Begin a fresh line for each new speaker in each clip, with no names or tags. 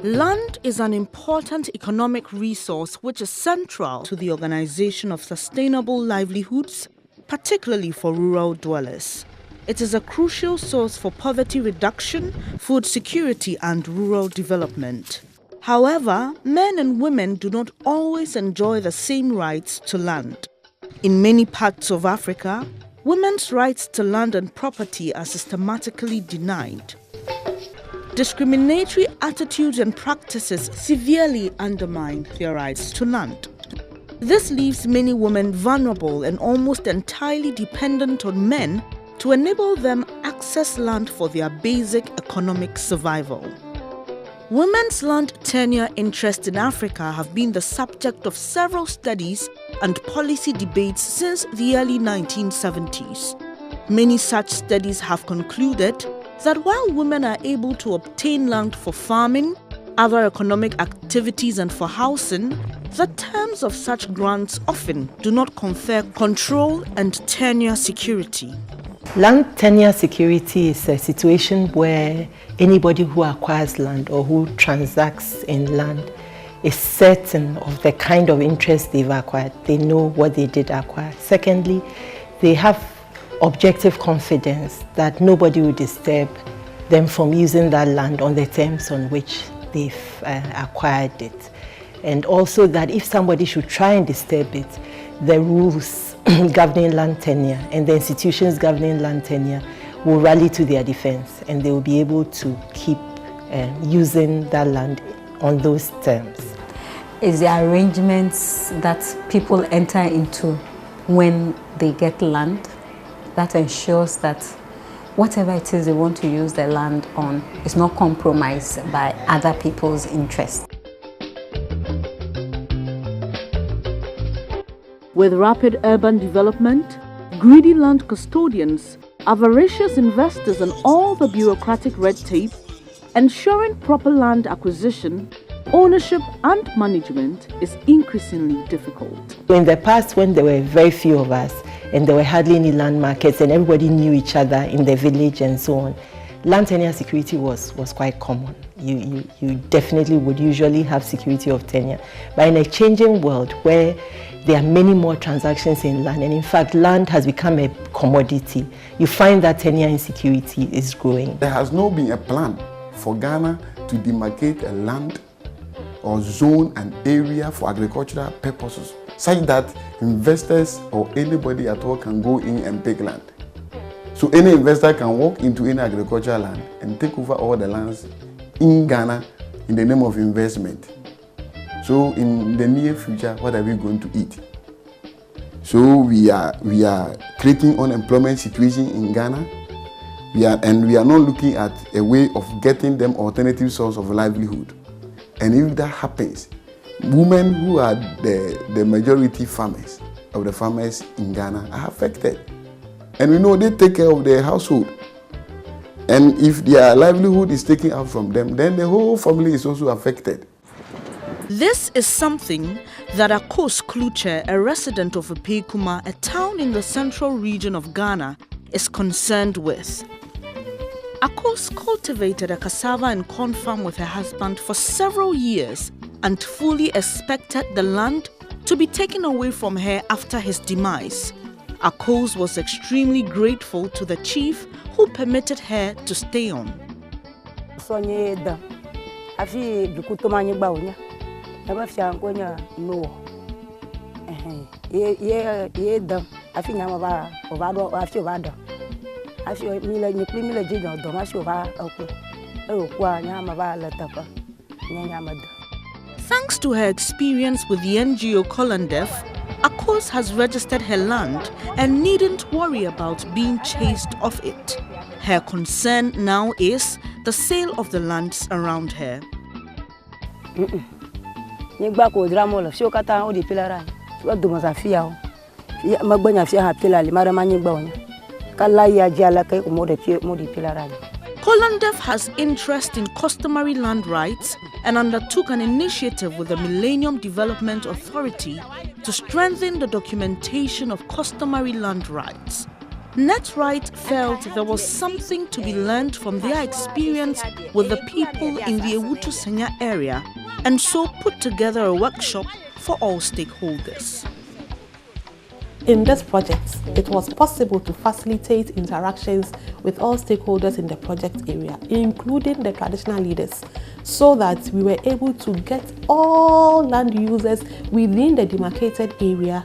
Land is an important economic resource which is central to the organization of sustainable livelihoods, particularly for rural dwellers. It is a crucial source for poverty reduction, food security, and rural development. However, men and women do not always enjoy the same rights to land. In many parts of Africa, women's rights to land and property are systematically denied. Discriminatory attitudes and practices severely undermine their rights to land. This leaves many women vulnerable and almost entirely dependent on men to enable them access land for their basic economic survival. Women's land tenure interests in Africa have been the subject of several studies and policy debates since the early 1970s. Many such studies have concluded that while women are able to obtain land for farming, other economic activities and for housing, the terms of such grants often do not confer control and tenure security.
Land tenure security is a situation where anybody who acquires land or who transacts in land is certain of the kind of interest they've acquired. They know what they did acquire. Secondly, they have objective confidence that nobody will disturb them from using that land on the terms on which they've acquired it. And also that if somebody should try and disturb it, the rules governing land tenure and the institutions governing land tenure will rally to their defense, and they will be able to keep using that land on those terms.
It's the arrangements that people enter into when they get land that ensures that whatever it is they want to use the land on is not compromised by other people's interests.
With rapid urban development, greedy land custodians, avaricious investors, and all the bureaucratic red tape, ensuring proper land acquisition, ownership, and management is increasingly difficult.
In the past, when there were very few of us and there were hardly any land markets and everybody knew each other in the village and so on, land tenure security was quite common. You definitely would usually have security of tenure. But in a changing world where there are many more transactions in land, and in fact land has become a commodity, you find that tenure insecurity is growing.
There has not been a plan for Ghana to demarcate a land or zone an area for agricultural purposes, such that investors or anybody at all can go in and take land. So any investor can walk into any agricultural land and take over all the lands in Ghana in the name of investment. So in the near future, what are we going to eat? So we are creating unemployment situation in Ghana. We are not looking at a way of getting them alternative source of livelihood. And if that happens, women who are the majority farmers of the farmers in Ghana are affected. And we know they take care of their household. And if their livelihood is taken out from them, then the whole family is also affected.
This is something that Akos Kluche, a resident of Epekuma, a town in the central region of Ghana, is concerned with. Akos cultivated a cassava and corn farm with her husband for several years and fully expected the land to be taken away from her after his demise. Akos was extremely grateful to the chief who permitted her to stay on. Thanks to her experience with the NGO Colandef, Akos has registered her land and needn't worry about being chased off it. Her concern now is the sale of the lands around her. Colandef has interest in customary land rights and undertook an initiative with the Millennium Development Authority to strengthen the documentation of customary land rights. Netright felt there was something to be learned from their experience with the people in the Ewutu Senya area, and so put together a workshop for all stakeholders.
In this project, it was possible to facilitate interactions with all stakeholders in the project area, including the traditional leaders, so that we were able to get all land users within the demarcated area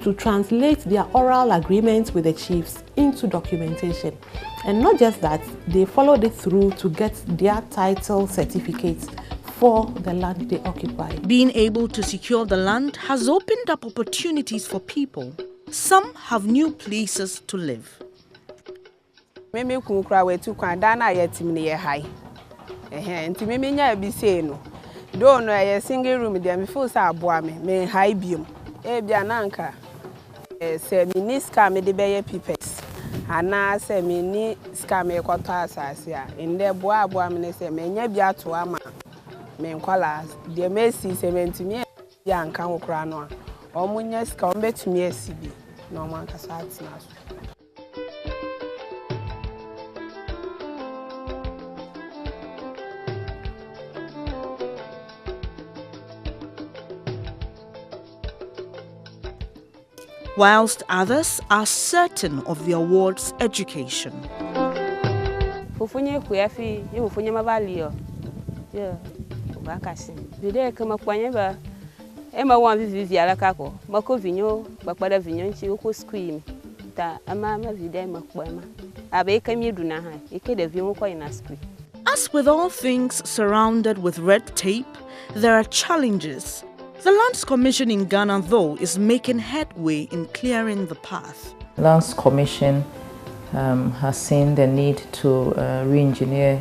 to translate their oral agreements with the chiefs into documentation. And not just that, they followed it through to get their title certificates for the land they occupy.
Being able to secure the land has opened up opportunities for people. Some have new places to live.
Mimi kunkura wetu kwa dana yetimni ye high. Nti mimi nya bi say no. Do no ye single room there me feel say aboa me high biom. Bia na nka se mini ska me de beye pipes. Ana se mini ska me kwato asase a. Inde boa me se me nya bi ato ama. Me nkwala de mesi se mentimi ya nka nkura no a. Omunya ska ombetumi asibi no man kasa atina so.
Whilst others are certain of the award's education.
Ufunye kuyafi, ufunye mavalio. Yeah, ubakasi. Bide kama kwanye ba, ema vivi alakako. Mako vinyo, bakpada vinyo nchi uko scream. Ta ama vide makwema. Abe kami duna hai. Ike de vinyo kwa ina scream.
As with all things surrounded with red tape, there are challenges. The Lands Commission in Ghana, though, is making headway in clearing the path.
Lands Commission has seen the need to re-engineer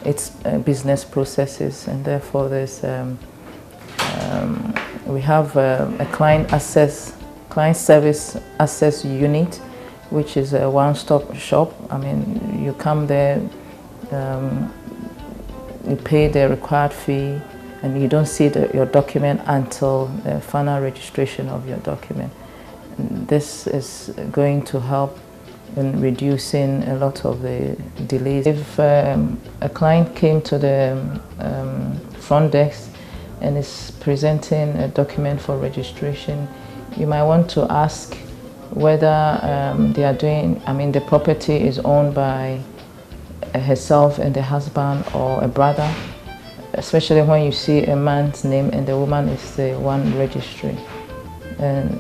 its business processes, and therefore we have a client service access unit, which is a one-stop shop. I mean, you come there, you pay the required fee, and you don't see your document until the final registration of your document. And this is going to help in reducing a lot of the delays. If a client came to the front desk and is presenting a document for registration, you might want to ask whether they are doing, the property is owned by herself and the husband or a brother, especially when you see a man's name and the woman is the one registering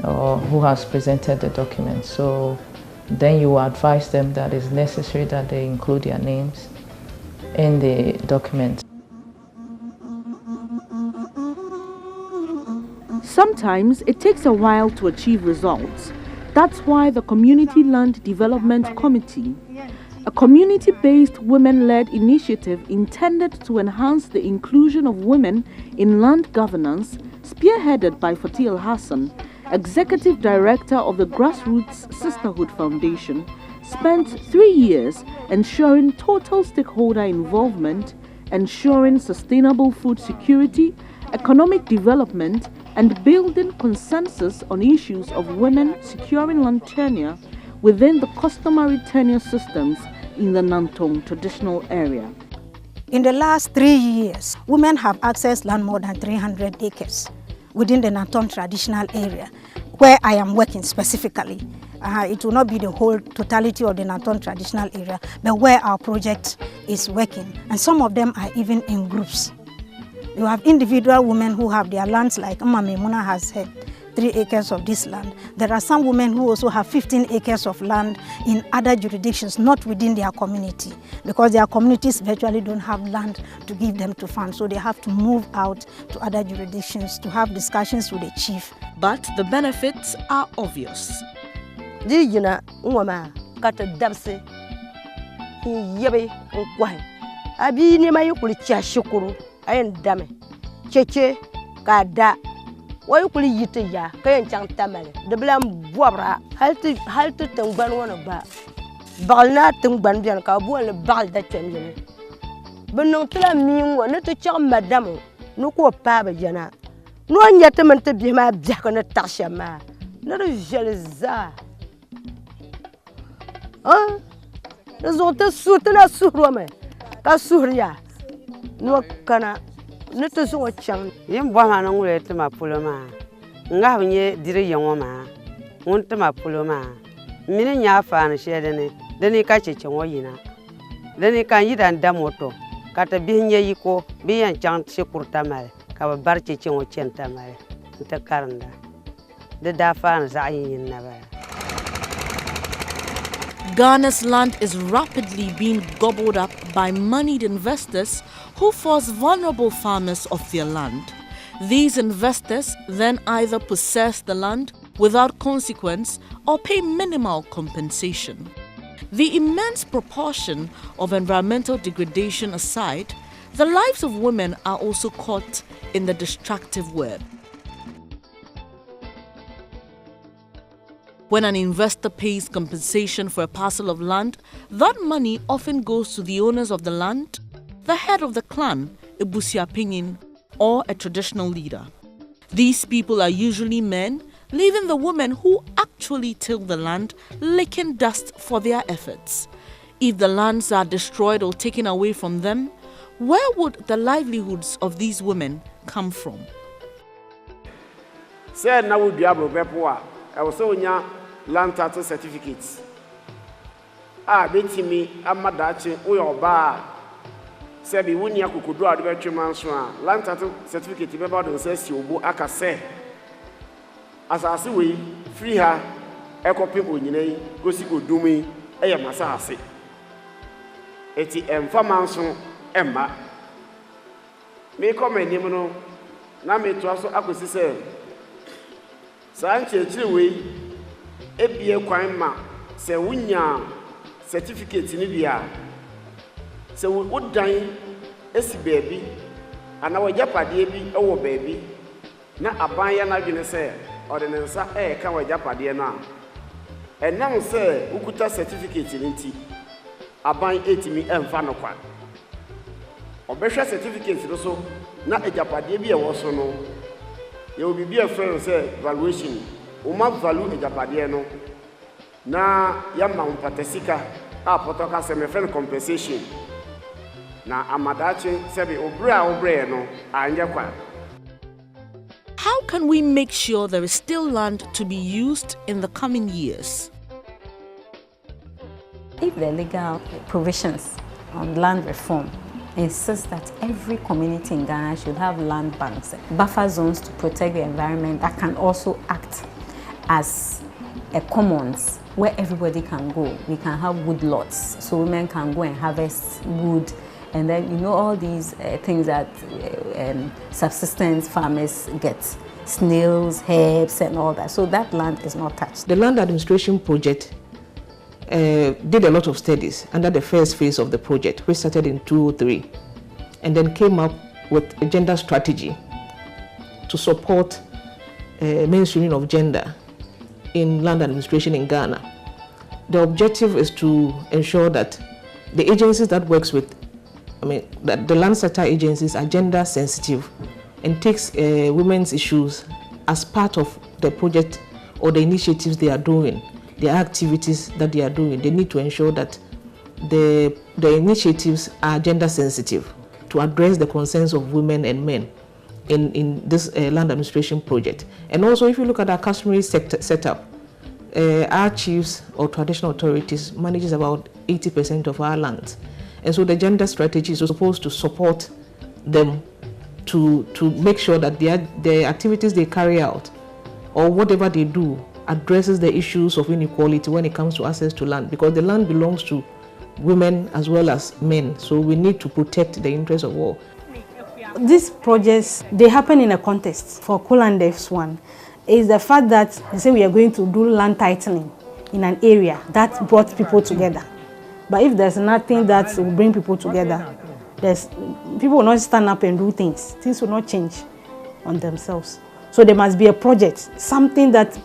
or who has presented the document. So then you advise them that it's necessary that they include their names in the document.
Sometimes it takes a while to achieve results. That's why the Community Land Development Committee, a community-based women-led initiative intended to enhance the inclusion of women in land governance, spearheaded by Fatil Hassan, Executive Director of the Grassroots Sisterhood Foundation, spent 3 years ensuring total stakeholder involvement, ensuring sustainable food security, economic development, and building consensus on issues of women securing land tenure within the customary tenure systems in the Nantong traditional area.
In the last 3 years, women have accessed land more than 300 acres within the Nantong traditional area, where I am working specifically. It will not be the whole totality of the Nantong traditional area, but where our project is working. And some of them are even in groups. You have individual women who have their lands, like Muna has had 3 acres of this land. There are some women who also have 15 acres of land in other jurisdictions, not within their community, because their communities virtually don't have land to give them to farm, so they have to move out to other jurisdictions to have discussions with the chief.
But the benefits are obvious.
Why could you eat ya? Can chang tamale. The blam boabra, halted tungban one of ba. Balna tungban bianca, bull bal that chamber. But no tell me one not to charm madame, no co paba jana. No one yet meant to be my jack on a tasha ma. Not a jealous. zo te suute na suuro me ka suuria no kana ne te zo chang
yim bo ma no ngure te ma pulo ma nga hunye dire yongo ma ngun te ma pulo ma mini nya fa na shede ne deni ka cheche wo yina deni kan yidan da moto kata bihnye yiko biyan chang se kurta male ka ba bar cheche wo chenta male te karanda de da fa na za yin na ba.
Ghana's land is rapidly being gobbled up by moneyed investors who force vulnerable farmers off their land. These investors then either possess the land without consequence or pay minimal compensation. The immense proportion of environmental degradation aside, the lives of women are also caught in the destructive web. When an investor pays compensation for a parcel of land, that money often goes to the owners of the land, the head of the clan, a busiapingin, or a traditional leader. These people are usually men, leaving the women who actually till the land licking dust for their efforts. If the lands are destroyed or taken away from them, where would the livelihoods of these women come from?
Said na would diablo bepoa. I was so nya land title certificates. Betimi amadachi uyoba. Sebi wunya kukudu adu betwema nso a land title certificate be ba don say si obo aka say asase we free ha ekopim onyinai gosi godumi eye masase eti emfama nso emma me komanim no na me to aso akosi say sanchechire we ebie kwan ma se wunya certificate ni bia se wodan esi baabi ana wajapade bi ewo baabi na aban ya na dwene se ordinansa ka wajapade no a enam se ukuta certificate ni nti aban etimi emfa no kwa obehwe certificate no so na ejapade bi ewo so no ye obi bi efre se valuation o ma value ejapade no na ya ma mpatasika a potoka se me friend compensation na amadachi sebi obre no anje kwa.
How can we make sure there is still land to be used in the coming years?
If the legal provisions on land reform insist that every community in Ghana should have land banks, buffer zones to protect the environment that can also act as a commons where everybody can go. We can have wood lots so women can go and harvest wood, and then all these things that subsistence farmers get, snails, herbs and all that. So that land is not touched.
The land administration project did a lot of studies under the first phase of the project, which started in 2003, and then came up with a gender strategy to support mainstreaming of gender in land administration in Ghana. The objective is to ensure that the agencies that works with, that the land sector agencies are gender sensitive and takes women's issues as part of the project or the initiatives they are doing, the activities that they are doing. They need to ensure that the initiatives are gender sensitive to address the concerns of women and men in this land administration project. And also, if you look at our customary setup, our chiefs or traditional authorities manages about 80% of our lands. And so the gender strategy is supposed to support them to make sure that the activities they carry out or whatever they do addresses the issues of inequality when it comes to access to land, because the land belongs to women as well as men. So we need to protect the interests of all.
These projects, they happen in a context. For Colandef's one, is the fact that they say we are going to do land titling in an area that brought people together. But if there's nothing that will bring people together, people will not stand up and do things. Things will not change on themselves. So there must be a project, something that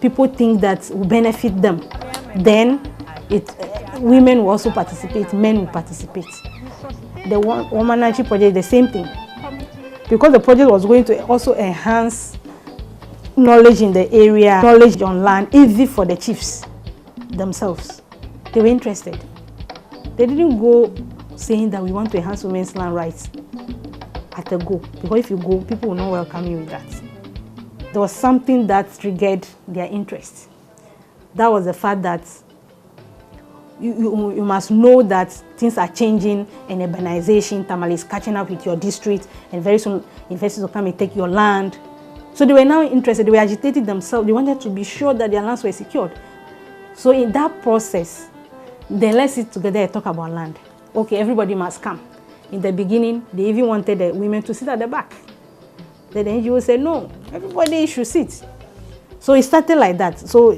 people think that will benefit them. Then women will also participate, men will participate. The Womananchi project, the same thing. Because the project was going to also enhance knowledge in the area, knowledge on land, easy for the chiefs themselves. they were interested. They didn't go saying that we want to enhance women's land rights at a go, because if you go, people will not welcome you with that. There was something that triggered their interest. That was the fact that you must know that things are changing and urbanization, Tamale is catching up with your district, and very soon investors will come and take your land. So they were now interested, they were agitated themselves, they wanted to be sure that their lands were secured. So in that process, then let's sit together and talk about land. Okay, everybody must come. In the beginning, they even wanted the women to sit at the back. Then the NGO said, no, everybody should sit. So it started like that. So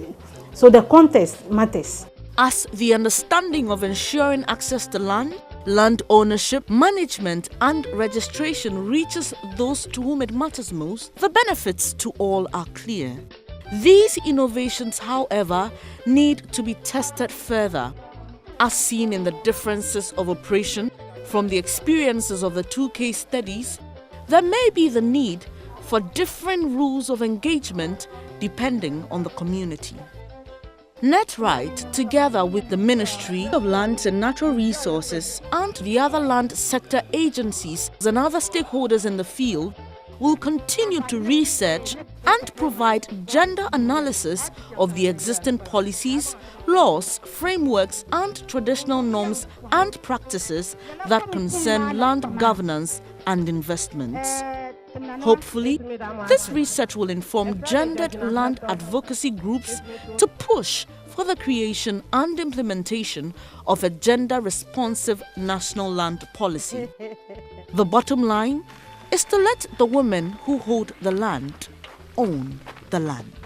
the contest matters.
As the understanding of ensuring access to land ownership, management and registration reaches those to whom it matters most, the benefits to all are clear. These innovations, however, need to be tested further. As seen in the differences of operation from the experiences of the two case studies, there may be the need for different rules of engagement depending on the community. Netright, together with the Ministry of Lands and Natural Resources and the other land sector agencies and other stakeholders in the field, will continue to research and provide gender analysis of the existing policies, laws, frameworks and traditional norms and practices that concern land governance and investments. Hopefully, this research will inform gendered land advocacy groups to push for the creation and implementation of a gender-responsive national land policy. The bottom line is to let the women who hold the land own the land.